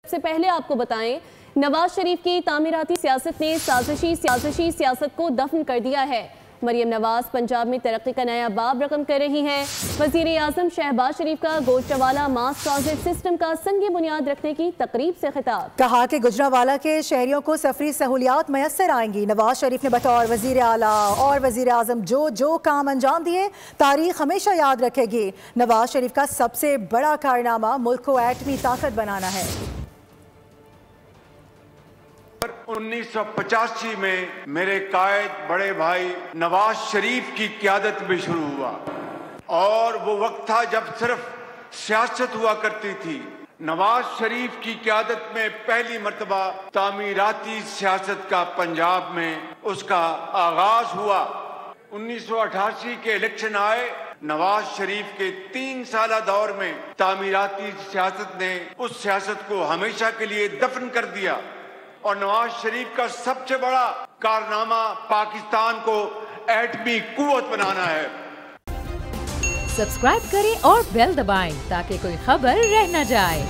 सबसे पहले आपको बताएं, नवाज शरीफ की तामीराती सियासत ने साजिशी सियासत को दफन कर दिया है। मरियम नवाज पंजाब में तरक्की का नया बाब रकम कर रही हैं। वजीर आजम शहबाज शरीफ का गोजरावाला मास ट्रांजिट सिस्टम का संग बुनियाद रखने की तकरीब से खिताब। कहा कि गुजरावाला के शहरियों को सफरी सहूलियात मैसर आएंगी। नवाज शरीफ ने बतौर वजीर आला और वजीर आजम जो काम अंजाम दिए तारीख हमेशा याद रखेगी। नवाज शरीफ का सबसे बड़ा कारनामा मुल्क को एटमी ताकत बनाना है। 1985 में मेरे कायद बड़े भाई नवाज शरीफ की क़यादत में शुरू हुआ और वो वक्त था जब सिर्फ सियासत हुआ करती थी। नवाज शरीफ की क़यादत में पहली मर्तबा तामीराती सियासत का पंजाब में उसका आगाज हुआ। 1988 के इलेक्शन आए। नवाज शरीफ के 3 साला दौर में तामीराती सियासत ने उस सियासत को हमेशा के लिए दफन कर दिया और नवाज शरीफ का सबसे बड़ा कारनामा पाकिस्तान को एटमी कुव्वत बनाना है। सब्सक्राइब करें और बेल दबाएं ताकि कोई खबर रह न जाए।